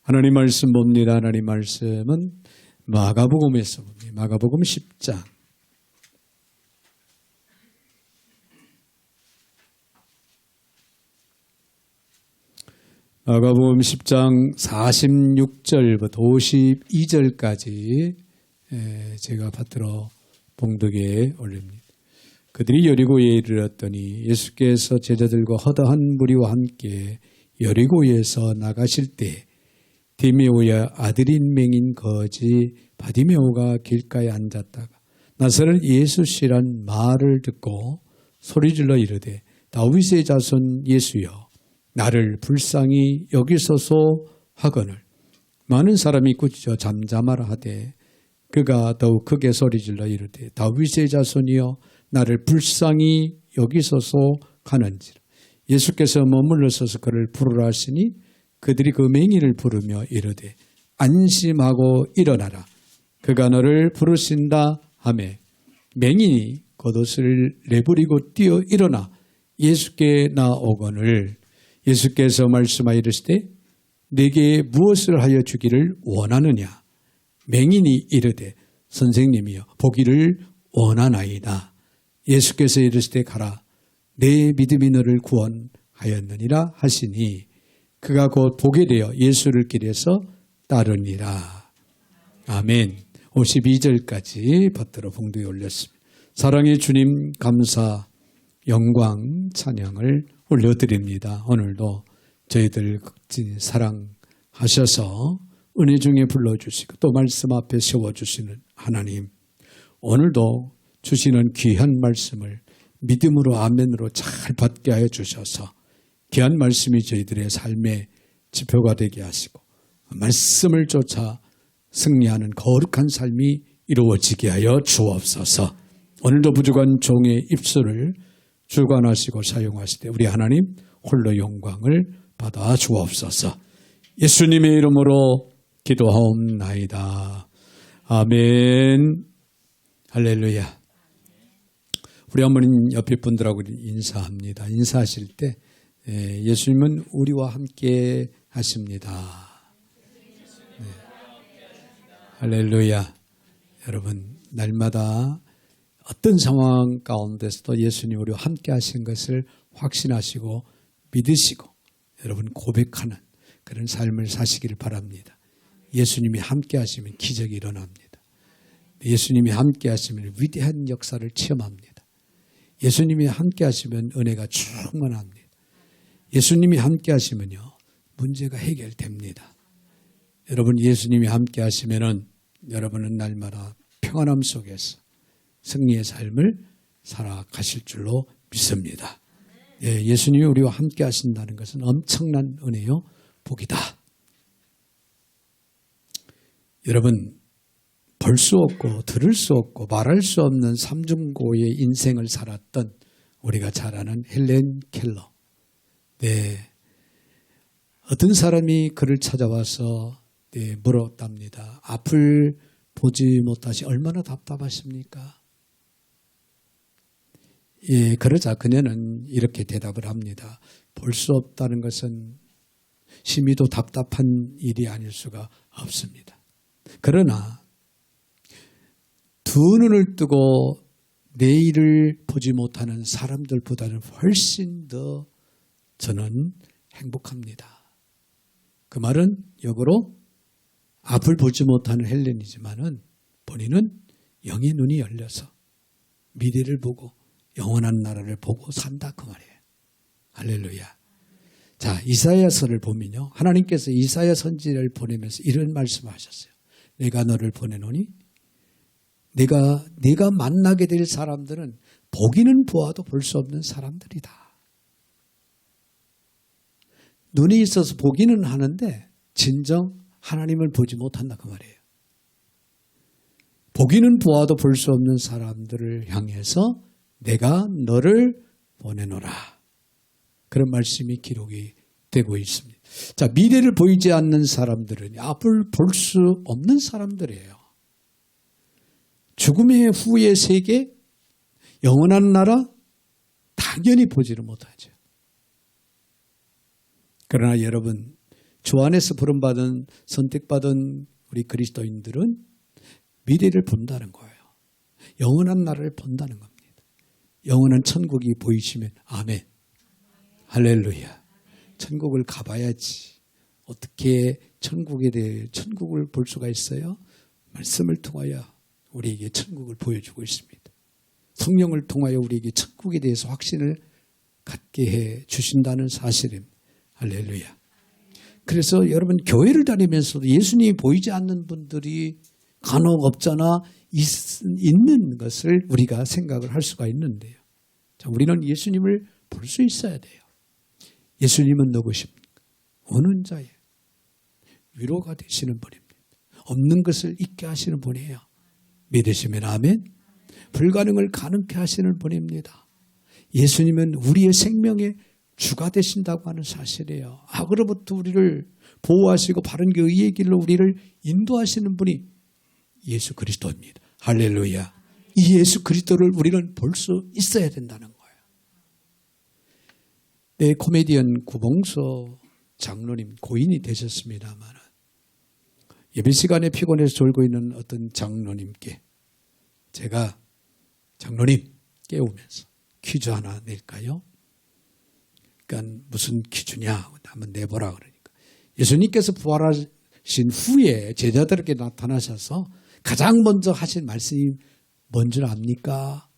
하나님 말씀 봅니다. 하나님 말씀은 마가복음에서 봅니다. 마가복음 10장. 마가복음 10장 46절부터 52절까지 제가 받들어 봉독에 올립니다. 그들이 여리고에 이르렀더니 예수께서 제자들과 허다한 무리와 함께 여리고에서 나가실 때 디메오의 아들인 맹인 거지 바디메오가 길가에 앉았다가 나사렛 예수시란 말을 듣고 소리질러 이르되 다윗의 자손 예수여 나를 불쌍히 여기소서 하거늘 많은 사람이 꾸짖어 잠잠하라 하되 그가 더욱 크게 소리질러 이르되 다윗의 자손이여 나를 불쌍히 여기소서 하는지라. 예수께서 머물러 서서 그를 부르라 하시니 그들이 그 맹인을 부르며 이르되 안심하고 일어나라. 그가 너를 부르신다 하매 맹인이 겉옷을 내버리고 뛰어 일어나 예수께 나오거늘 예수께서 말씀하여 이르시되 네게 무엇을 하여 주기를 원하느냐. 맹인이 이르되 선생님이여 보기를 원하나이다. 예수께서 이르시되 가라. 내 믿음이 너를 구원하였느니라 하시니 그가 곧 보게 되어 예수를 길에서 따르니라. 아멘. 52절까지 받들어 봉독에 올렸습니다. 사랑의 주님 감사 영광 찬양을 올려드립니다. 오늘도 저희들 극진 사랑하셔서 은혜 중에 불러주시고 또 말씀 앞에 세워주시는 하나님, 오늘도 주시는 귀한 말씀을 믿음으로 아멘으로 잘 받게 하여 주셔서 귀한 말씀이 저희들의 삶의 지표가 되게 하시고 말씀을 쫓아 승리하는 거룩한 삶이 이루어지게 하여 주옵소서. 오늘도 부족한 종의 입술을 주관하시고 사용하시되 우리 하나님 홀로 영광을 받아 주옵소서. 예수님의 이름으로 기도하옵나이다. 아멘. 할렐루야. 우리 어머님 옆에 분들하고 인사합니다. 인사하실 때 예수님은 우리와 함께 하십니다. 네. 할렐루야. 여러분 날마다 어떤 상황 가운데서도 예수님 우리와 함께 하신 것을 확신하시고 믿으시고 여러분 고백하는 그런 삶을 사시기를 바랍니다. 예수님이 함께 하시면 기적이 일어납니다. 예수님이 함께 하시면 위대한 역사를 체험합니다. 예수님이 함께 하시면 은혜가 충만합니다. 예수님이 함께 하시면요 문제가 해결됩니다. 여러분 예수님이 함께 하시면은 여러분은 날마다 평안함 속에서 승리의 삶을 살아가실 줄로 믿습니다. 예, 예수님이 우리와 함께 하신다는 것은 엄청난 은혜요 복이다. 여러분 볼 수 없고 들을 수 없고 말할 수 없는 삼중고의 인생을 살았던 우리가 잘 아는 헬렌 켈러. 네, 어떤 사람이 그를 찾아와서 물었답니다. 앞을 보지 못하시 얼마나 답답하십니까? 예, 그러자 그녀는 이렇게 대답을 합니다. 볼 수 없다는 것은 심히도 답답한 일이 아닐 수가 없습니다. 그러나 두 눈을 뜨고 내일을 보지 못하는 사람들보다는 훨씬 더 저는 행복합니다. 그 말은 역으로 앞을 보지 못하는 헬렌이지만은 본인은 영의 눈이 열려서 미래를 보고 영원한 나라를 보고 산다 그 말이에요. 할렐루야. 자, 이사야서를 보면요. 하나님께서 이사야 선지자를 보내면서 이런 말씀을 하셨어요. 내가 너를 보내노니 네가 만나게 될 사람들은 보기는 보아도 볼 수 없는 사람들이다. 눈이 있어서 보기는 하는데 진정 하나님을 보지 못한다 그 말이에요. 보기는 보아도 볼 수 없는 사람들을 향해서 내가 너를 보내노라. 그런 말씀이 기록이 되고 있습니다. 자, 미래를 보이지 않는 사람들은 앞을 볼 수 없는 사람들이에요. 죽음의 후의 세계, 영원한 나라 당연히 보지를 못하죠. 그러나 여러분 주 안에서 부름받은 선택받은 우리 그리스도인들은 미래를 본다는 거예요. 영원한 나라를 본다는 겁니다. 영원한 천국이 보이시면 아멘. 할렐루야. 천국을 가봐야지. 어떻게 천국에 대해 천국을 볼 수가 있어요? 말씀을 통하여 우리에게 천국을 보여주고 있습니다. 성령을 통하여 우리에게 천국에 대해서 확신을 갖게 해 주신다는 사실입니다. 할렐루야. 그래서 여러분 교회를 다니면서도 예수님이 보이지 않는 분들이 간혹 없잖아 있는 것을 우리가 생각을 할 수가 있는데요. 자, 우리는 예수님을 볼 수 있어야 돼요. 예수님은 누구십니까? 오는 자예요. 위로가 되시는 분입니다. 없는 것을 있게 하시는 분이에요. 믿으시면 아멘. 불가능을 가능케 하시는 분입니다. 예수님은 우리의 생명의 주가 되신다고 하는 사실이에요. 악으로부터 우리를 보호하시고 바른 의의 길로 우리를 인도하시는 분이 예수 그리스도입니다. 할렐루야. 이 예수 그리스도를 우리는 볼 수 있어야 된다는 거예요. 네, 코미디언 구봉서 장로님 고인이 되셨습니다만 예배 시간에 피곤해서 졸고 있는 어떤 장로님께 제가 장로님 깨우면서 퀴즈 하나 낼까요? 그러니까 무슨 퀴즈냐 한번 내보라 그러니까 예수님께서 부활하신 후에 제자들에게 나타나셔서 가장 먼저 하신 말씀이 뭔 줄 압니까?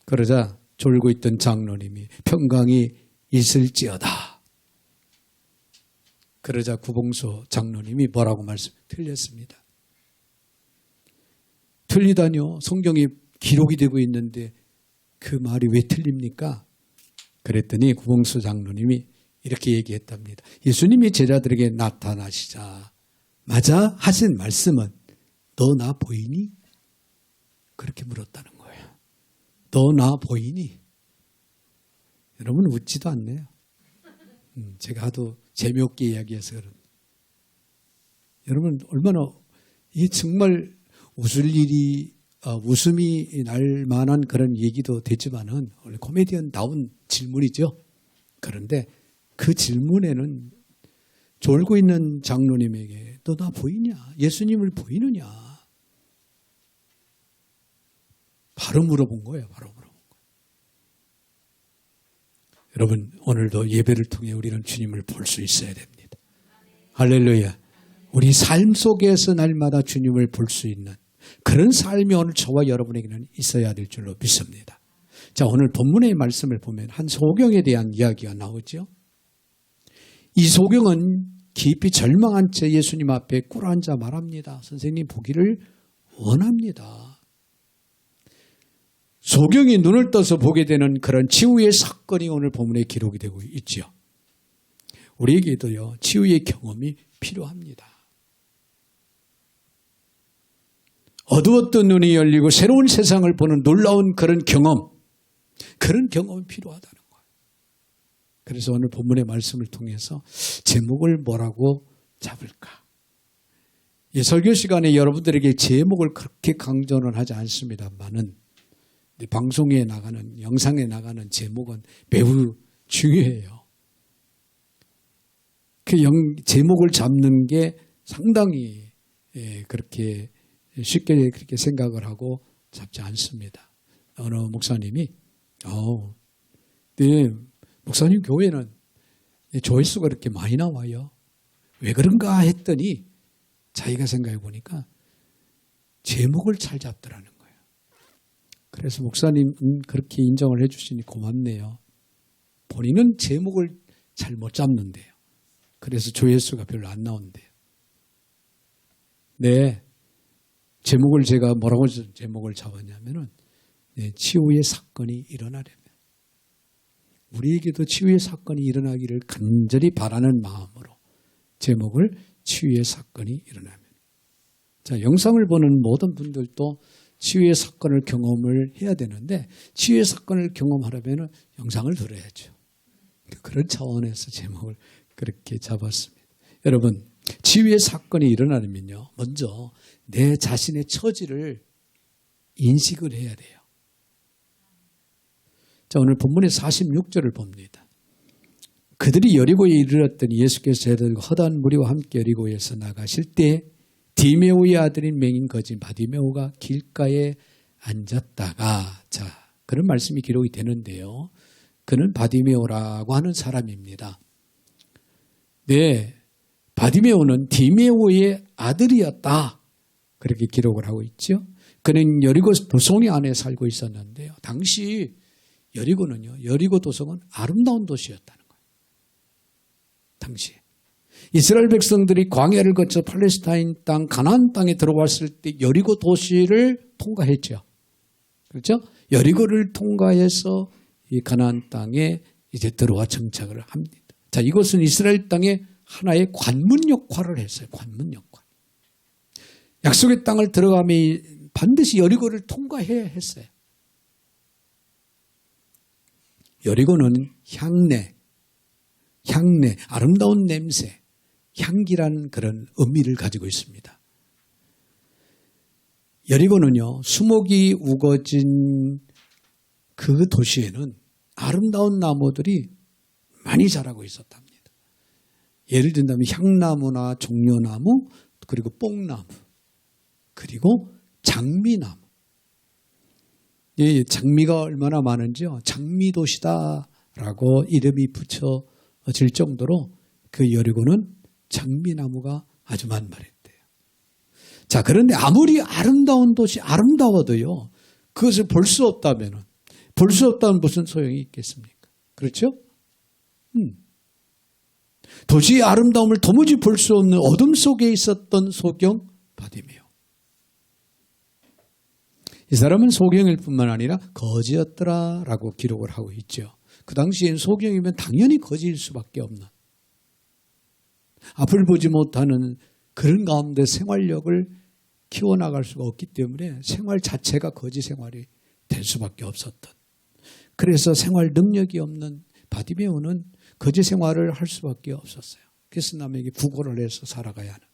그러자 졸고 있던 장로님이 평강이 있을지어다. 그러자 구봉서 장로님이 뭐라고 틀렸습니다. 틀리다뇨. 성경에 기록이 되고 있는데 그 말이 왜 틀립니까? 그랬더니 구봉서 장로님이 이렇게 얘기했답니다. 예수님이 제자들에게 나타나시자 마자 하신 말씀은 너 나 보이니? 그렇게 물었다는 거예요. 너 나 보이니? 여러분 웃지도 않네요. 제가 하도 재미없게 이야기해서 그런데 여러분 얼마나 이 정말 웃을 일이 웃음이 날 만한 그런 얘기도 되지만은 원래 코미디언 나온 질문이죠. 그런데 그 질문에는 졸고 있는 장로님에게 너 나 보이냐? 예수님을 보이느냐? 바로 물어본 거예요. 바로 물어본 거예요. 여러분 오늘도 예배를 통해 우리는 주님을 볼 수 있어야 됩니다. 할렐루야. 우리 삶 속에서 날마다 주님을 볼 수 있는 그런 삶이 오늘 저와 여러분에게는 있어야 될 줄로 믿습니다. 자, 오늘 본문의 말씀을 보면 한 소경에 대한 이야기가 나오죠. 이 소경은 깊이 절망한 채 예수님 앞에 꿇어앉아 말합니다. 선생님 보기를 원합니다. 소경이 눈을 떠서 보게 되는 그런 치유의 사건이 오늘 본문에 기록이 되고 있죠. 우리에게도요, 치유의 경험이 필요합니다. 어두웠던 눈이 열리고 새로운 세상을 보는 놀라운 그런 경험이 필요하다는 거예요. 그래서 오늘 본문의 말씀을 통해서 제목을 뭐라고 잡을까? 이 설교 시간에 여러분들에게 제목을 그렇게 강조는 하지 않습니다만은 방송에 나가는, 영상에 나가는 제목은 매우 중요해요. 그 제목을 잡는 게 상당히 그렇게 쉽게 그렇게 생각을 하고 잡지 않습니다. 어느 목사님이 네, 목사님 교회는 조회수가 그렇게 많이 나와요. 왜 그런가 했더니 자기가 생각해 보니까 제목을 잘 잡더라는 거예요. 그래서 목사님 그렇게 인정을 해 주시니 고맙네요. 본인은 제목을 잘 못 잡는데요. 그래서 조회수가 별로 안 나온대요. 네, 제목을 제가 뭐라고 제목을 잡았냐면은 치유의 사건이 일어나려면 우리에게도 치유의 사건이 일어나기를 간절히 바라는 마음으로 제목을 치유의 사건이 일어나면. 자, 영상을 보는 모든 분들도 치유의 사건을 경험을 해야 되는데 치유의 사건을 경험하려면 영상을 들어야죠. 그런 차원에서 제목을 그렇게 잡았습니다. 여러분, 치유의 사건이 일어나려면요, 먼저 내 자신의 처지를 인식을 해야 돼요. 자, 오늘 본문의 46절을 봅니다. 그들이 여리고에 이르렀더니 예수께서 저들과 허다한 무리와 함께 여리고에서 나가실 때 디메오의 아들인 맹인 거진 바디메오가 길가에 앉았다가, 자, 그런 말씀이 기록이 되는데요. 그는 바디메오라고 하는 사람입니다. 네, 바디메오는 디메오의 아들이었다. 그렇게 기록을 하고 있죠. 그는 여리고 도성의 안에 살고 있었는데요. 당시 여리고는요, 여리고 도성은 아름다운 도시였다는 거예요. 당시에. 이스라엘 백성들이 광야를 거쳐 팔레스타인 땅, 가나안 땅에 들어왔을 때 여리고 도시를 통과했죠. 그렇죠? 여리고를 통과해서 이 가나안 땅에 이제 들어와 정착을 합니다. 자, 이것은 이스라엘 땅의 하나의 관문 역할을 했어요. 관문 역할. 약속의 땅을 들어가면 반드시 여리고를 통과해야 했어요. 여리고는 향내, 아름다운 냄새, 향기라는 그런 의미를 가지고 있습니다. 여리고는요, 수목이 우거진 그 도시에는 아름다운 나무들이 많이 자라고 있었답니다. 예를 든다면 향나무나 종려나무, 그리고 뽕나무, 그리고 장미나무. 이 장미가 얼마나 많은지요. 장미도시다라고 이름이 붙여질 정도로 그 여리고는 장미나무가 아주 만발했대요. 자, 그런데 아무리 아름다운 도시, 아름다워도요, 그것을 볼 수 없다면 무슨 소용이 있겠습니까? 그렇죠? 도시의 아름다움을 도무지 볼 수 없는 어둠 속에 있었던 소경 바디메오. 이 사람은 소경일 뿐만 아니라 거지였더라라고 기록을 하고 있죠. 그 당시엔 소경이면 당연히 거지일 수밖에 없는, 앞을 보지 못하는 그런 가운데 생활력을 키워나갈 수가 없기 때문에 생활 자체가 거지 생활이 될 수밖에 없었던, 그래서 생활 능력이 없는 바디메오는 거지 생활을 할 수밖에 없었어요. 그래서 남에게 구걸을 해서 살아가야 하는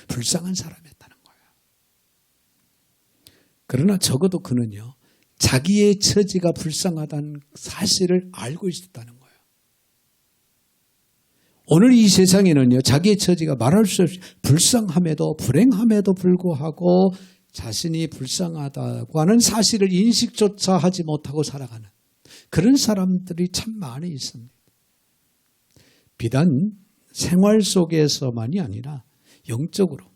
불쌍한 사람이었다는 거예요. 그러나 적어도 그는요, 자기의 처지가 불쌍하다는 사실을 알고 있었다는 거예요. 오늘 이 세상에는요, 자기의 처지가 말할 수 없이 불쌍함에도 불행함에도 불구하고 자신이 불쌍하다고 하는 사실을 인식조차 하지 못하고 살아가는 그런 사람들이 참 많이 있습니다. 비단 생활 속에서만이 아니라 영적으로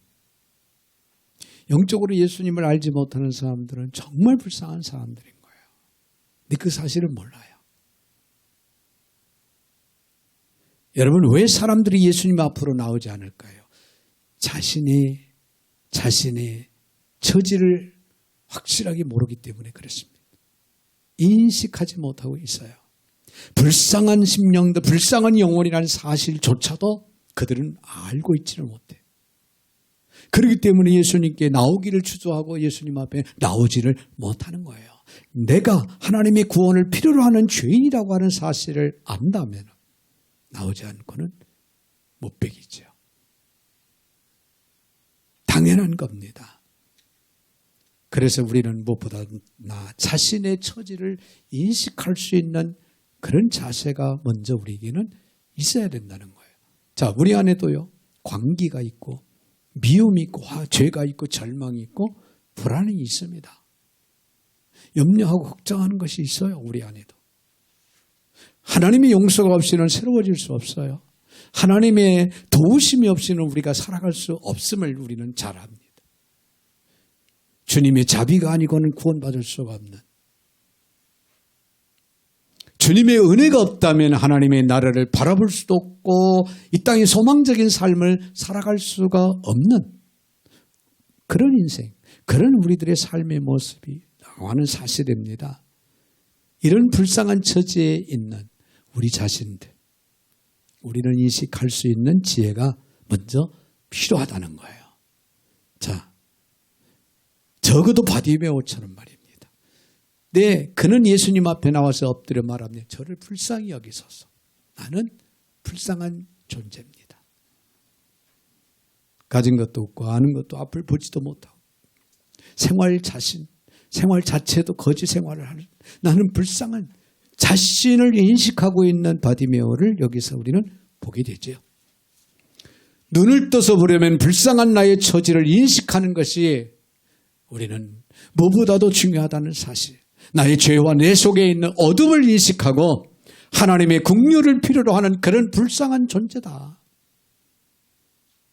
예수님을 알지 못하는 사람들은 정말 불쌍한 사람들인 거예요. 근데 그 사실을 몰라요. 여러분, 왜 사람들이 예수님 앞으로 나오지 않을까요? 자신의 처지를 확실하게 모르기 때문에 그렇습니다. 인식하지 못하고 있어요. 불쌍한 심령들, 불쌍한 영혼이라는 사실조차도 그들은 알고 있지를 못해요. 그렇기 때문에 예수님께 나오기를 주저하고 예수님 앞에 나오지를 못하는 거예요. 내가 하나님의 구원을 필요로 하는 죄인이라고 하는 사실을 안다면 나오지 않고는 못 베기죠. 당연한 겁니다. 그래서 우리는 무엇보다 자신의 처지를 인식할 수 있는 그런 자세가 먼저 우리에게는 있어야 된다는 거예요. 자, 우리 안에도요, 광기가 있고 미움이 있고 죄가 있고 절망이 있고 불안이 있습니다. 염려하고 걱정하는 것이 있어요. 우리 안에도. 하나님의 용서가 없이는 새로워질 수 없어요. 하나님의 도우심이 없이는 우리가 살아갈 수 없음을 우리는 잘 압니다. 주님의 자비가 아니고는 구원받을 수가 없는, 주님의 은혜가 없다면 하나님의 나라를 바라볼 수도 없고 이 땅의 소망적인 삶을 살아갈 수가 없는 그런 인생, 그런 우리들의 삶의 모습이 나와는 사실입니다. 이런 불쌍한 처지에 있는 우리 자신들, 우리는 인식할 수 있는 지혜가 먼저 필요하다는 거예요. 자, 적어도 바디메오처럼 말입니다. 네, 그는 예수님 앞에 나와서 엎드려 말합니다. 저를 불쌍히 여기소서. 나는 불쌍한 존재입니다. 가진 것도 없고 아는 것도 앞을 보지도 못하고 생활 자체도 거지 생활을 하는 나는 불쌍한 자신을 인식하고 있는 바디메오를 여기서 우리는 보게 되죠. 눈을 떠서 보려면 불쌍한 나의 처지를 인식하는 것이 우리는 무엇보다도 중요하다는 사실. 나의 죄와 내 속에 있는 어둠을 인식하고 하나님의 긍휼을 필요로 하는 그런 불쌍한 존재다.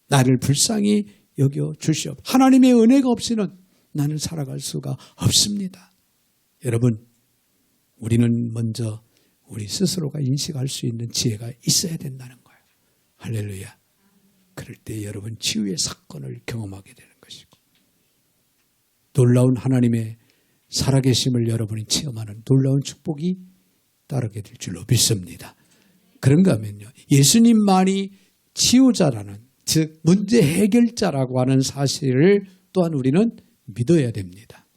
나를 불쌍히 여겨 주시옵. 하나님의 은혜가 없이는 나는 살아갈 수가 없습니다. 여러분, 우리는 먼저 우리 스스로가 인식할 수 있는 지혜가 있어야 된다는 거예요. 할렐루야. 그럴 때 여러분 치유의 사건을 경험하게 되는 것이고 놀라운 하나님의 살아계심을 여러분이 체험하는 놀라운 축복이 따르게 될 줄로 믿습니다. 그런가 하면요. 예수님만이 치유자라는, 즉 문제 해결자라고 하는 사실을 또한 우리는 믿어야 됩니다.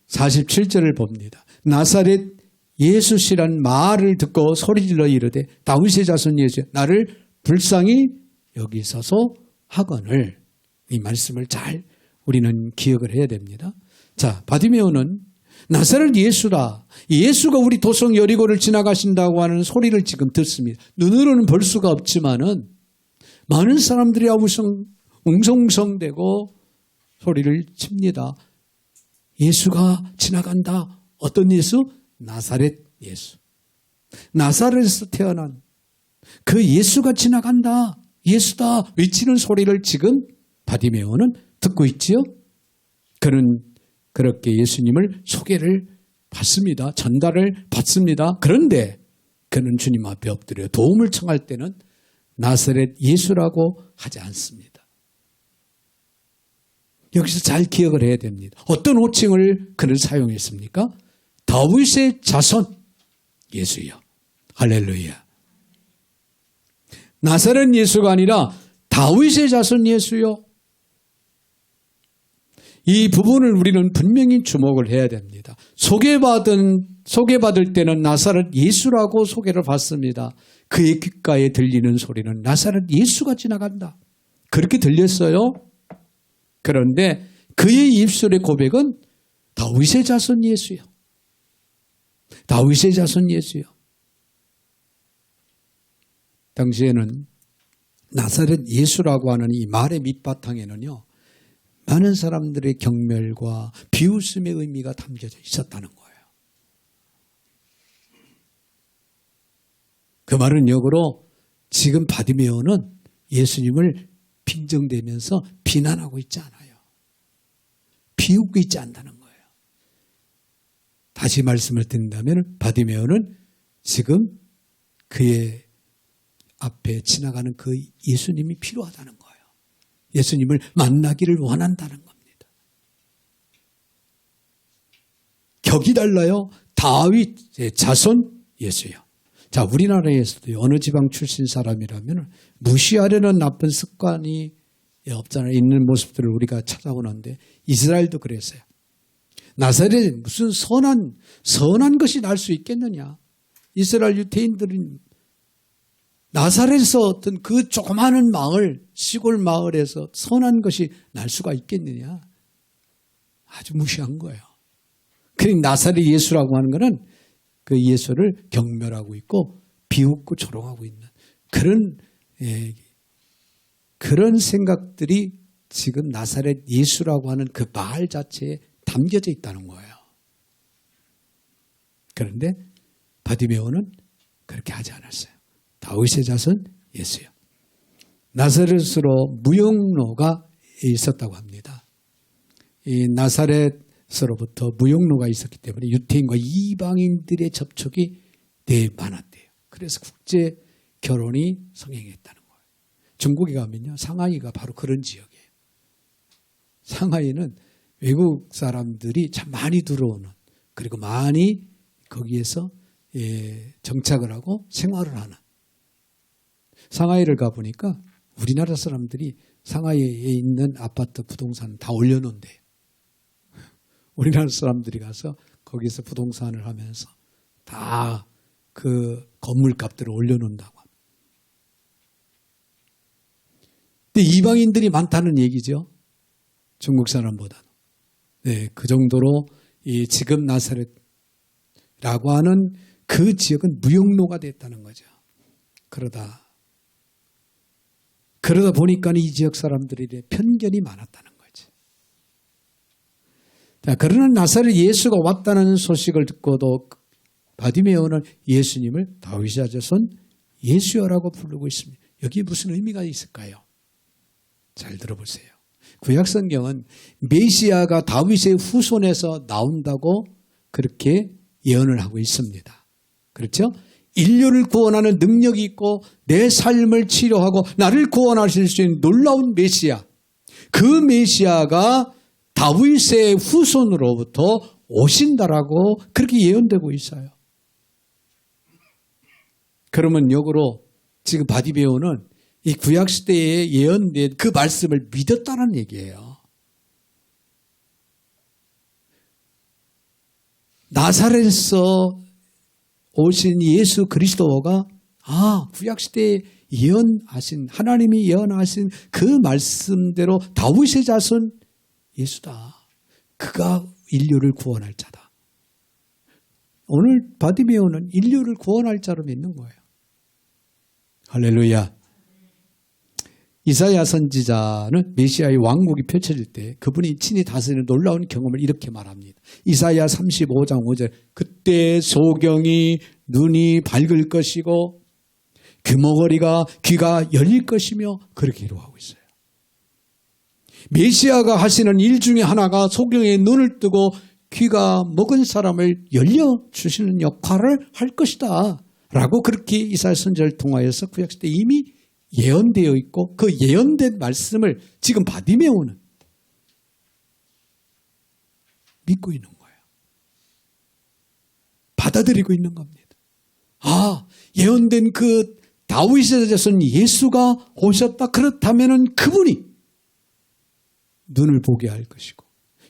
47절을 봅니다. 나사렛 예수시란 말을 듣고 소리질러 이르되 다윗의 자손 예수 나를 불쌍히 여기소서 하거늘. 이 말씀을 잘 우리는 기억을 해야 됩니다. 자, 바디메오는 나사렛 예수다. 예수가 우리 도성 여리고를 지나가신다고 하는 소리를 지금 듣습니다. 눈으로는 볼 수가 없지만은 많은 사람들이 웅성웅성대고 소리를 칩니다. 예수가 지나간다. 어떤 예수? 나사렛 예수. 나사렛에서 태어난 그 예수가 지나간다. 예수다. 외치는 소리를 지금 바디메오는 듣고 있지요. 그는 그렇게 예수님을 소개를 받습니다. 전달을 받습니다. 그런데 그는 주님 앞에 엎드려 도움을 청할 때는 나사렛 예수라고 하지 않습니다. 여기서 잘 기억을 해야 됩니다. 어떤 호칭을 그는 사용했습니까? 다윗의 자손 예수요. 할렐루야. 나사렛 예수가 아니라 다윗의 자손 예수요. 이 부분을 우리는 분명히 주목을 해야 됩니다. 소개받을 때는 나사렛 예수라고 소개를 받습니다. 그의 귓가에 들리는 소리는 나사렛 예수가 지나간다. 그렇게 들렸어요. 그런데 그의 입술의 고백은 다윗의 자손 예수요. 다윗의 자손 예수요. 당시에는 나사렛 예수라고 하는 이 말의 밑바탕에는요. 많은 사람들의 경멸과 비웃음의 의미가 담겨져 있었다는 거예요. 그 말은 역으로 지금 바디메오는 예수님을 빈정대면서 비난하고 있지 않아요. 비웃고 있지 않다는 거예요. 다시 말씀을 드린다면 바디메오는 지금 그의 앞에 지나가는 그 예수님이 필요하다는 거예요. 예수님을 만나기를 원한다는 겁니다. 격이 달라요. 다윗의 자손 예수요. 자, 우리나라에서도 어느 지방 출신 사람이라면 무시하려는 나쁜 습관이 없잖아요. 있는 모습들을 우리가 찾아오는데 이스라엘도 그랬어요. 나사렛에 무슨 선한 것이 날 수 있겠느냐. 이스라엘 유대인들은 나사렛에서 어떤 그 조그마한 마을, 시골 마을에서 선한 것이 날 수가 있겠느냐. 아주 무시한 거예요. 그러니까 나사렛 예수라고 하는 것은 그 예수를 경멸하고 있고 비웃고 조롱하고 있는 그런 생각들이 지금 나사렛 예수라고 하는 그 말 자체에 담겨져 있다는 거예요. 그런데 바디메오는 그렇게 하지 않았어요. 다윗의 자손 예수요. 나사렛으로 무역로가 있었다고 합니다. 이 나사렛으로부터 무역로가 있었기 때문에 유태인과 이방인들의 접촉이 되게 많았대요. 그래서 국제 결혼이 성행했다는 거예요. 중국에 가면요, 상하이가 바로 그런 지역이에요. 상하이는 외국 사람들이 참 많이 들어오는, 그리고 많이 거기에서 정착을 하고 생활을 하는. 상하이를 가보니까 우리나라 사람들이 상하이에 있는 아파트 부동산 다 올려놓은대요. 우리나라 사람들이 가서 거기서 부동산을 하면서 다 그 건물값들을 올려놓는다고 합니다. 근데 이방인들이 많다는 얘기죠. 중국 사람보다는. 네, 그 정도로 이 지금 나사렛 라고 하는 그 지역은 무역로가 됐다는 거죠. 그러다 보니까 이 지역 사람들에게 편견이 많았다는 거죠. 자, 그러는 나사렛 예수가 왔다는 소식을 듣고도 바디메오는 예수님을 다윗의 자손 예수여라고 부르고 있습니다. 여기에 무슨 의미가 있을까요? 잘 들어보세요. 구약 성경은 메시아가 다윗의 후손에서 나온다고 그렇게 예언을 하고 있습니다. 그렇죠? 인류를 구원하는 능력이 있고 내 삶을 치료하고 나를 구원하실 수 있는 놀라운 메시아. 그 메시아가 다윗의 후손으로부터 오신다라고 그렇게 예언되고 있어요. 그러면 역으로 지금 바디메오는 이 구약시대에 예언된 그 말씀을 믿었다는 얘기예요. 나사렛에서 오신 예수 그리스도가 구약시대에 예언하신 하나님이 예언하신 그 말씀대로 다윗의 자손 예수다. 그가 인류를 구원할 자다. 오늘 바디메오는 인류를 구원할 자로 믿는 거예요. 할렐루야. 이사야 선지자는 메시아의 왕국이 펼쳐질 때 그분이 친히 다스리는 놀라운 경험을 이렇게 말합니다. 이사야 35장 5절 그때 소경이 눈이 밝을 것이고 귀머거리가 귀가 열릴 것이며 그렇게 기록하고 있어요. 메시아가 하시는 일 중에 하나가 소경의 눈을 뜨고 귀가 먹은 사람을 열려주시는 역할을 할 것이다 라고 그렇게 이사야 선지자를 통하여서 구약시대에 이미 예언되어 있고 그 예언된 말씀을 지금 바디메오는 믿고 있는 거예요. 받아들이고 있는 겁니다. 예언된 그 다윗의 자손 예수가 오셨다. 그렇다면 그분이 눈을 보게 할 것이고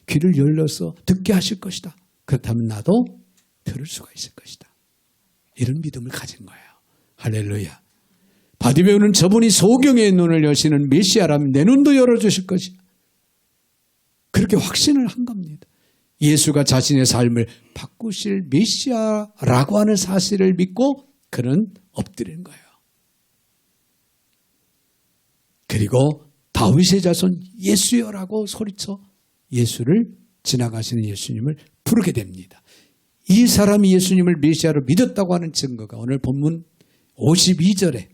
귀를 열려서 듣게 하실 것이다. 그렇다면 나도 들을 수가 있을 것이다. 이런 믿음을 가진 거예요. 할렐루야. 바디메오는 저분이 소경의 눈을 여시는 메시아라면 내 눈도 열어주실 것이다. 그렇게 확신을 한 겁니다. 예수가 자신의 삶을 바꾸실 메시아라고 하는 사실을 믿고 그는 엎드리는 거예요. 그리고 다윗의 자손 예수여라고 소리쳐 예수를 지나가시는 예수님을 부르게 됩니다. 이 사람이 예수님을 메시아로 믿었다고 하는 증거가 오늘 본문 52절에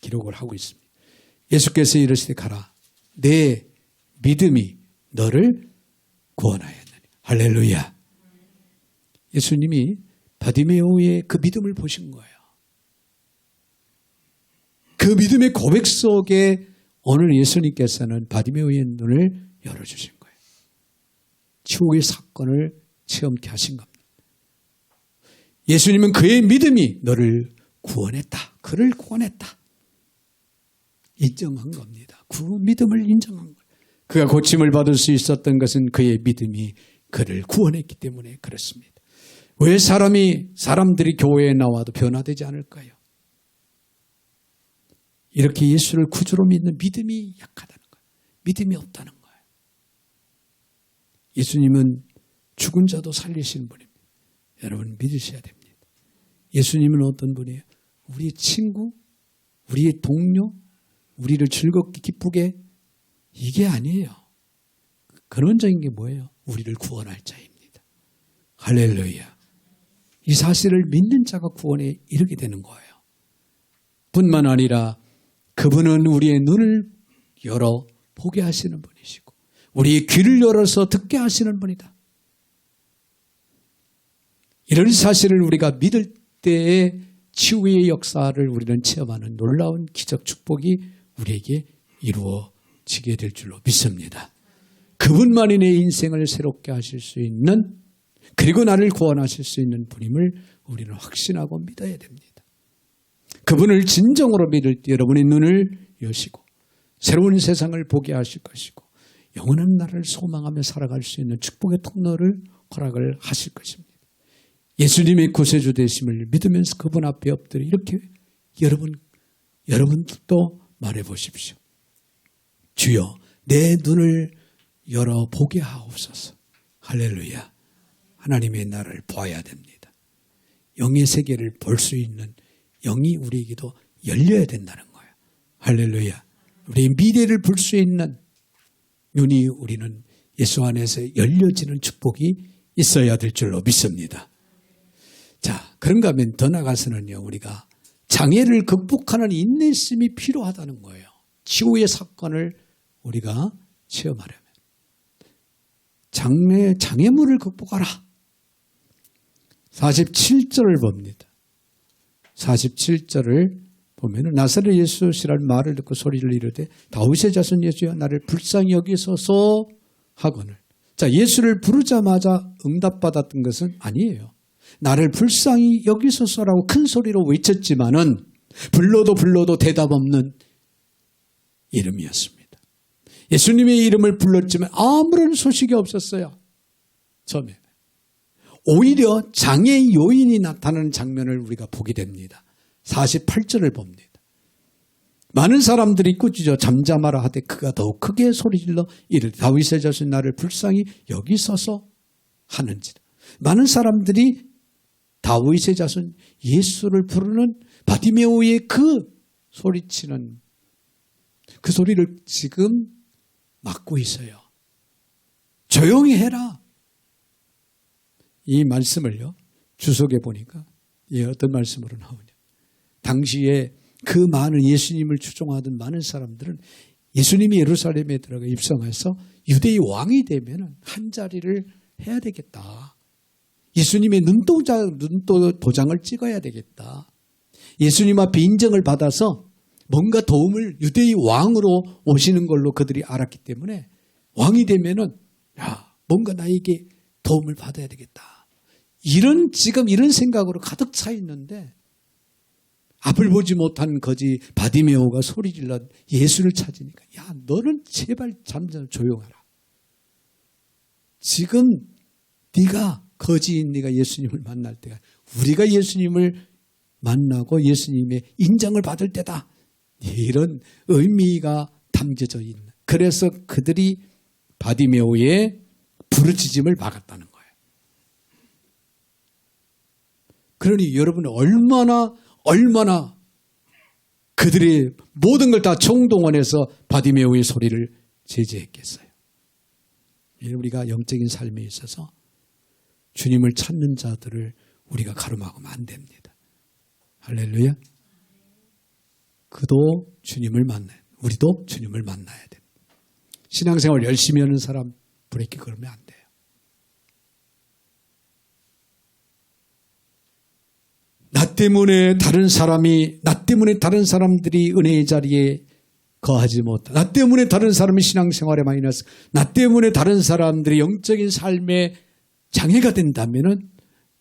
기록을 하고 있습니다. 예수께서 이르시되 가라. 내 믿음이 너를 구원하였느니. 할렐루야. 예수님이 바디메오의 그 믿음을 보신 거예요. 그 믿음의 고백 속에 오늘 예수님께서는 바디메오의 눈을 열어주신 거예요. 치유의 사건을 체험케 하신 겁니다. 예수님은 그의 믿음이 너를 구원했다. 그를 구원했다. 인정한 겁니다. 그 믿음을 인정한 거예요. 그가 고침을 받을 수 있었던 것은 그의 믿음이 그를 구원했기 때문에 그렇습니다. 왜 사람들이 교회에 나와도 변화되지 않을까요? 이렇게 예수를 구주로 믿는 믿음이 약하다는 거예요. 믿음이 없다는 거예요. 예수님은 죽은 자도 살리시는 분입니다. 여러분 믿으셔야 됩니다. 예수님은 어떤 분이에요? 우리의 친구, 우리의 동료, 우리를 즐겁게 기쁘게 이게 아니에요. 근원적인 게 뭐예요? 우리를 구원할 자입니다. 할렐루야. 이 사실을 믿는 자가 구원에 이르게 되는 거예요. 뿐만 아니라 그분은 우리의 눈을 열어 보게 하시는 분이시고 우리의 귀를 열어서 듣게 하시는 분이다. 이런 사실을 우리가 믿을 때에 치유의 역사를 우리는 체험하는 놀라운 기적 축복이 우리에게 이루어지게 될 줄로 믿습니다. 그분만이 내 인생을 새롭게 하실 수 있는 그리고 나를 구원하실 수 있는 분임을 우리는 확신하고 믿어야 됩니다. 그분을 진정으로 믿을 때 여러분의 눈을 여시고 새로운 세상을 보게 하실 것이고 영원한 나라를 소망하며 살아갈 수 있는 축복의 통로를 허락을 하실 것입니다. 예수님의 구세주 되심을 믿으면서 그분 앞에 엎드려 이렇게 여러분도 말해보십시오. 주여 내 눈을 열어보게 하옵소서. 할렐루야. 하나님의 나라를 보아야 됩니다. 영의 세계를 볼 수 있는 영이 우리에게도 열려야 된다는 거예요. 할렐루야. 우리의 미래를 볼 수 있는 눈이 우리는 예수 안에서 열려지는 축복이 있어야 될 줄로 믿습니다. 자, 그런가 하면 더 나아가서는요, 우리가 장애를 극복하는 인내심이 필요하다는 거예요. 치유의 사건을 우리가 체험하려면. 장애물을 극복하라. 47절을 봅니다. 47절을 보면 나사렛 예수시라는 말을 듣고 소리를 이르되 다윗의 자손 예수여 나를 불쌍히 여기소서 하거늘. 자, 예수를 부르자마자 응답받았던 것은 아니에요. 나를 불쌍히 여기소서라고 큰 소리로 외쳤지만은 불러도 대답 없는 이름이었습니다. 예수님의 이름을 불렀지만 아무런 소식이 없었어요. 처음에. 오히려 장애 요인이 나타나는 장면을 우리가 보게 됩니다. 48절을 봅니다. 많은 사람들이 꾸짖어 잠잠하라 하되 그가 더욱 크게 소리질러 이르되 다윗의 자손 나를 불쌍히 여기소서 하는지라. 많은 사람들이 다윗의 자손 예수를 부르는 바디메오의 그 소리치는 그 소리를 지금 막고 있어요. 조용히 해라. 이 말씀을요, 주석에 보니까 어떤 말씀으로 나오냐. 당시에 그 많은 예수님을 추종하던 많은 사람들은 예수님이 예루살렘에 들어가 입성해서 유대의 왕이 되면 한 자리를 해야 되겠다. 예수님의 눈도 도장을 찍어야 되겠다. 예수님 앞에 인정을 받아서 뭔가 도움을 유대의 왕으로 오시는 걸로 그들이 알았기 때문에 왕이 되면은 뭔가 나에게 도움을 받아야 되겠다. 지금 이런 생각으로 가득 차 있는데 앞을 보지 못한 거지 바디메오가 소리질러 예수를 찾으니까 너는 제발 잠잠 조용하라. 지금 네가 거지인 네가 예수님을 만날 때가 우리가 예수님을 만나고 예수님의 인정을 받을 때다. 이런 의미가 담겨져 있는. 그래서 그들이 바디메오의 부르짖음을 막았다는 거예요. 그러니 여러분 얼마나 그들이 모든 걸 다 총동원해서 바디메오의 소리를 제지했겠어요. 우리가 영적인 삶에 있어서 주님을 찾는 자들을 우리가 가름하면 안 됩니다. 할렐루야. 그도 주님을 만나요. 우리도 주님을 만나야 됩니다. 신앙생활 열심히 하는 사람 브레이크 걸으면 안 돼요. 나 때문에 다른 사람들이 은혜의 자리에 거하지 못하고 나 때문에 다른 사람이 신앙생활에 마이너스, 나 때문에 다른 사람들이 영적인 삶에 장애가 된다면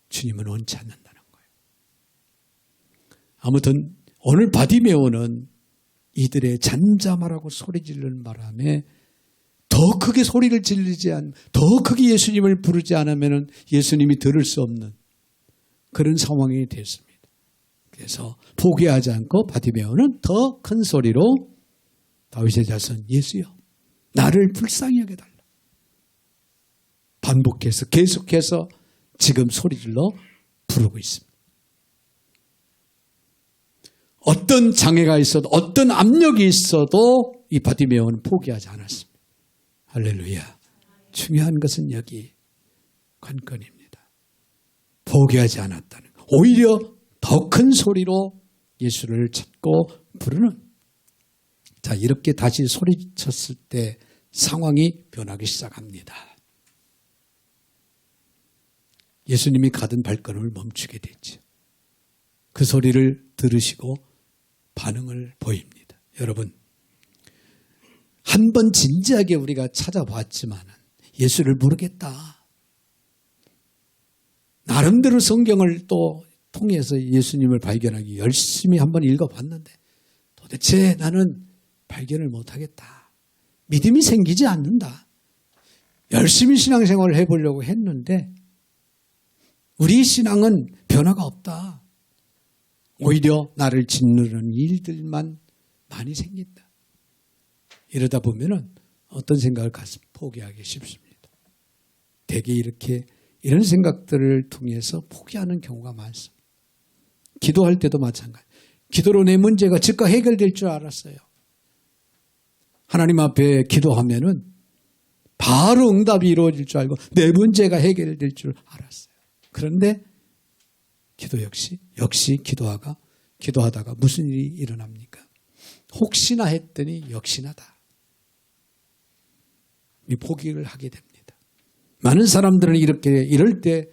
주님은 원치 않는다는 거예요. 아무튼 오늘 바디메오는 이들의 잠잠하라고 소리 지르는 바람에 더 크게 소리를 더 크게 예수님을 부르지 않으면 예수님이 들을 수 없는 그런 상황이 됐습니다. 그래서 포기하지 않고 바디메오는 더 큰 소리로 다윗의 자손 예수여 나를 불쌍히 여겨달라. 반복해서 계속해서 지금 소리질러 부르고 있습니다. 어떤 장애가 있어도 어떤 압력이 있어도 이 바디메오는 포기하지 않았습니다. 할렐루야. 중요한 것은 여기 관건입니다. 포기하지 않았다는 것. 오히려 더 큰 소리로 예수를 찾고 부르는. 자, 이렇게 다시 소리쳤을 때 상황이 변하기 시작합니다. 예수님이 가던 발걸음을 멈추게 됐죠. 그 소리를 들으시고 반응을 보입니다. 여러분, 한 번 진지하게 우리가 찾아봤지만 예수를 모르겠다. 나름대로 성경을 또 통해서 예수님을 발견하기 열심히 한번 읽어봤는데 도대체 나는 발견을 못하겠다. 믿음이 생기지 않는다. 열심히 신앙생활을 해보려고 했는데 우리 신앙은 변화가 없다. 오히려 나를 짓누르는 일들만 많이 생긴다. 이러다 보면은 어떤 생각을 가슴 포기하기 쉽습니다. 대개 이렇게 이런 생각들을 통해서 포기하는 경우가 많습니다. 기도할 때도 마찬가지. 기도로 내 문제가 즉각 해결될 줄 알았어요. 하나님 앞에 기도하면은 바로 응답이 이루어질 줄 알고 내 문제가 해결될 줄 알았어요. 그런데 기도 역시 기도하다가 무슨 일이 일어납니까? 혹시나 했더니 역시나다. 이 포기를 하게 됩니다. 많은 사람들은 이럴 때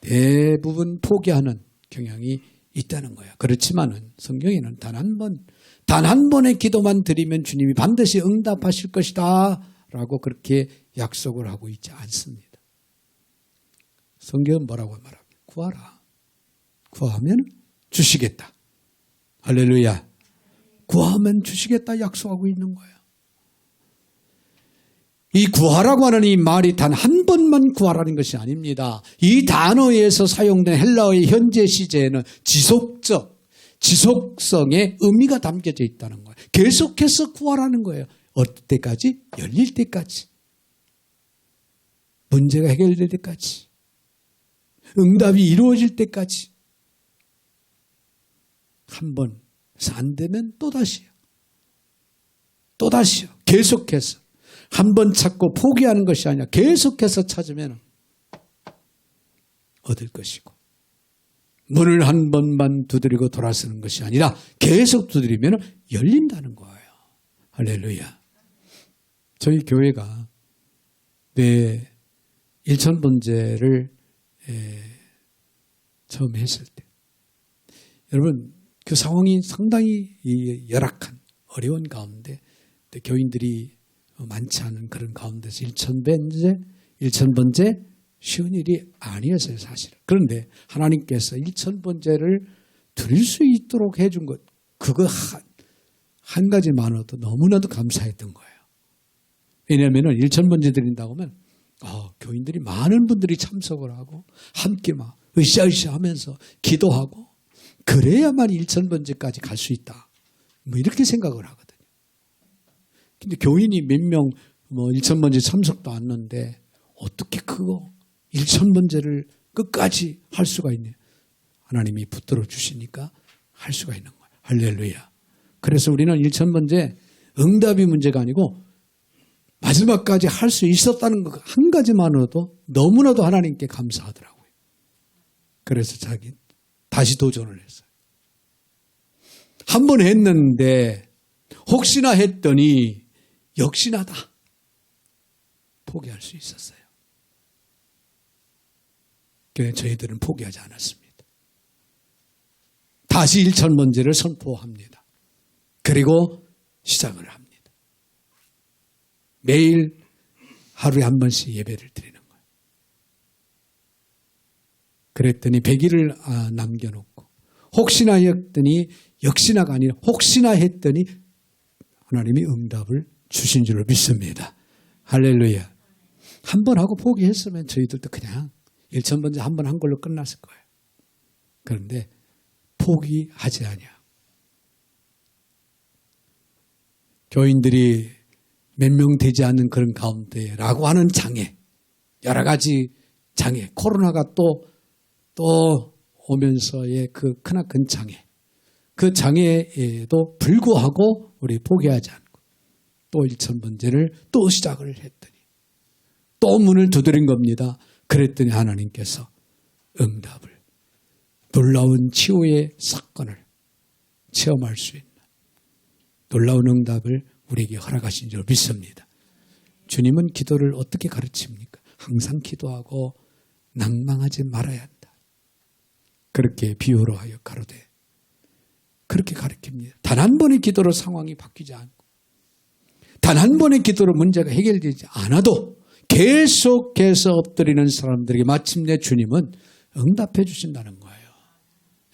대부분 포기하는 경향이 있다는 거예요. 그렇지만은 성경에는 단 한 번의 기도만 드리면 주님이 반드시 응답하실 것이다 라고 그렇게 약속을 하고 있지 않습니다. 성경은 뭐라고 말합니까? 구하라. 구하면 주시겠다. 할렐루야. 구하면 주시겠다 약속하고 있는 거예요. 이 구하라고 하는 이 말이 단 한 번만 구하라는 것이 아닙니다. 이 단어에서 사용된 헬라어의 현재 시제에는 지속성의 의미가 담겨져 있다는 거예요. 계속해서 구하라는 거예요. 어떨 때까지? 열릴 때까지. 문제가 해결될 때까지. 응답이 이루어질 때까지. 한 번 안 되면 또다시요. 계속해서. 한 번 찾고 포기하는 것이 아니라 계속해서 찾으면 얻을 것이고 문을 한 번만 두드리고 돌아서는 것이 아니라 계속 두드리면 열린다는 거예요. 할렐루야. 저희 교회가 내 일천번제를 처음 했을 때 여러분 그 상황이 상당히 열악한 어려운 가운데 교인들이 많지 않은 그런 가운데서 일천번제 쉬운 일이 아니었어요, 사실은. 그런데 하나님께서 일천번제를 드릴 수 있도록 해준 것, 그거 한 가지만으로도 너무나도 감사했던 거예요. 왜냐하면 일천번제 드린다고 하면 교인들이 많은 분들이 참석을 하고 함께 막 으쌰으쌰 하면서 기도하고 그래야만 일천번제까지 갈 수 있다. 뭐 이렇게 생각을 하거든요. 근데 교인이 몇 명, 일천번제 참석도 안 했는데, 어떻게 그거, 일천번제를 끝까지 할 수가 있냐. 하나님이 붙들어 주시니까 할 수가 있는 거예요. 할렐루야. 그래서 우리는 일천번제 응답이 문제가 아니고, 마지막까지 할 수 있었다는 것 한 가지만으로도 너무나도 하나님께 감사하더라고요. 그래서 다시 도전을 했어요. 한 번 했는데, 혹시나 했더니, 역시나다. 포기할 수 있었어요. 그래서 저희들은 포기하지 않았습니다. 다시 일천번제를 선포합니다. 그리고 시작을 합니다. 매일 하루에 한 번씩 예배를 드리는 거예요. 그랬더니 100일을 남겨놓고 혹시나 했더니 역시나가 아니라 혹시나 했더니 하나님이 응답을 주신 줄로 믿습니다. 할렐루야. 한 번 하고 포기했으면 저희들도 그냥 일천번제 한 번 한 걸로 끝났을 거예요. 그런데 포기하지 않냐. 교인들이 몇 명 되지 않는 그런 가운데라고 하는 장애, 여러 가지 장애, 코로나가 또 오면서의 그 크나큰 장애, 그 장애에도 불구하고 우리 포기하지 않고 또 일천번제를 또 시작을 했더니 또 문을 두드린 겁니다. 그랬더니 하나님께서 응답을, 놀라운 치유의 사건을 체험할 수 있는 놀라운 응답을 우리에게 허락하신 줄 믿습니다. 주님은 기도를 어떻게 가르칩니까? 항상 기도하고 낭망하지 말아야 한다. 그렇게 비유로 하여 가로되 그렇게 가르칩니다. 단 한 번의 기도로 상황이 바뀌지 않고 단 한 번의 기도로 문제가 해결되지 않아도 계속해서 엎드리는 사람들에게 마침내 주님은 응답해 주신다는 거예요.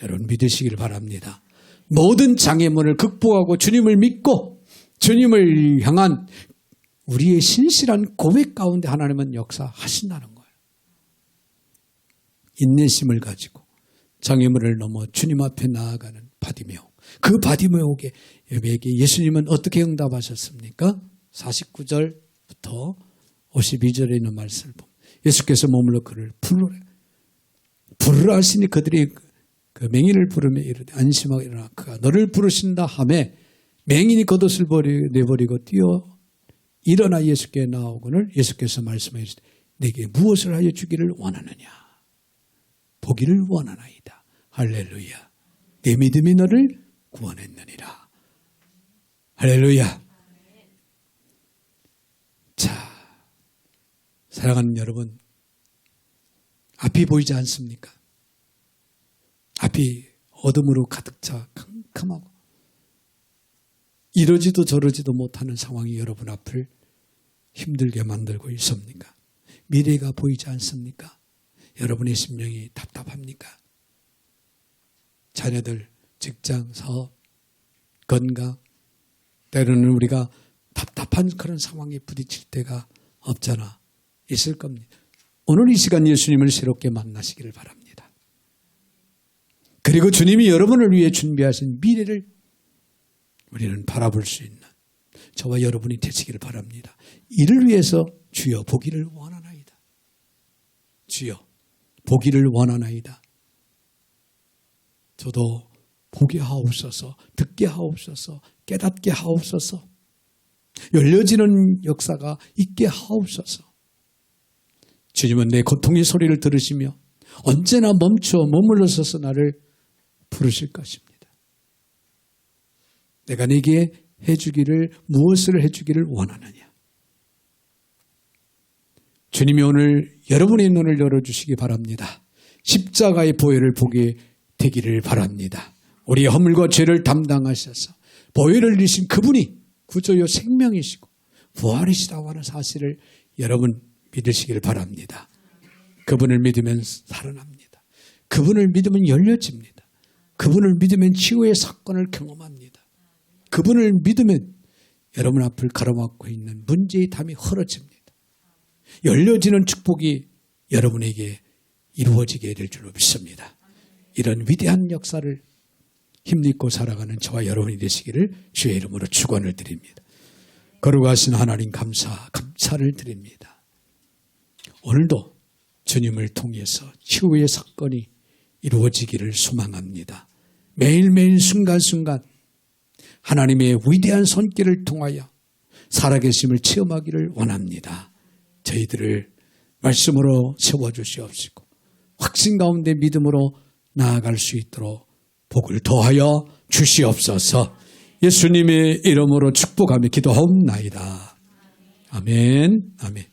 여러분 믿으시길 바랍니다. 모든 장애물을 극복하고 주님을 믿고 주님을 향한 우리의 신실한 고백 가운데 하나님은 역사하신다는 거예요. 인내심을 가지고 장애물을 넘어 주님 앞에 나아가는 바디메오. 그 바디메오에게 예수님은 어떻게 응답하셨습니까? 49절부터 52절에 있는 말씀을 보면 예수께서 머물러 그를 부르라 하시니 그들이 그 맹인을 부르며 이르되 안심하고 일어나 그가 너를 부르신다 하매 맹인이 겉옷을 내버리고 뛰어 일어나 예수께 나오거늘 예수께서 말씀하시되 내게 무엇을 하여 주기를 원하느냐 보기를 원하나이다. 할렐루야. 내 믿음이 너를 구원했느니라. 할렐루야. 자, 사랑하는 여러분, 앞이 보이지 않습니까? 앞이 어둠으로 가득 차 캄캄하고 이러지도 저러지도 못하는 상황이 여러분 앞을 힘들게 만들고 있습니까? 미래가 보이지 않습니까? 여러분의 심령이 답답합니까? 자녀들, 직장, 사업, 건강, 때로는 우리가 답답한 그런 상황에 부딪힐 때가 없잖아. 있을 겁니다. 오늘 이 시간 예수님을 새롭게 만나시기를 바랍니다. 그리고 주님이 여러분을 위해 준비하신 미래를 우리는 바라볼 수 있는 저와 여러분이 되시기를 바랍니다. 이를 위해서 주여 보기를 원하나이다. 주여 보기를 원하나이다. 저도 보게 하옵소서, 듣게 하옵소서, 깨닫게 하옵소서, 열려지는 역사가 있게 하옵소서. 주님은 내 고통의 소리를 들으시며 언제나 멈춰 머물러 서서 나를 부르실 것입니다. 내가 네게 해주기를 무엇을 해주기를 원하느냐. 주님이 오늘 여러분의 눈을 열어주시기 바랍니다. 십자가의 보혈을 보게 되기를 바랍니다. 우리의 허물과 죄를 담당하셔서 보혈을 흘리신 그분이 구조요 생명이시고 부활이시다고 하는 사실을 여러분 믿으시길 바랍니다. 그분을 믿으면 살아납니다. 그분을 믿으면 열려집니다. 그분을 믿으면 치유의 사건을 경험합니다. 그분을 믿으면 여러분 앞을 가로막고 있는 문제의 담이 헐어집니다. 열려지는 축복이 여러분에게 이루어지게 될 줄로 믿습니다. 이런 위대한 역사를 힘입고 살아가는 저와 여러분이 되시기를 주의 이름으로 축원을 드립니다. 거룩하신 하나님 감사를 드립니다. 오늘도 주님을 통해서 치유의 사건이 이루어지기를 소망합니다. 매일매일 순간순간 하나님의 위대한 손길을 통하여 살아계심을 체험하기를 원합니다. 저희들을 말씀으로 세워주시옵시고 확신 가운데 믿음으로 나아갈 수 있도록 복을 더하여 주시옵소서. 예수님의 이름으로 축복하며 기도하옵나이다. 아멘. 아멘.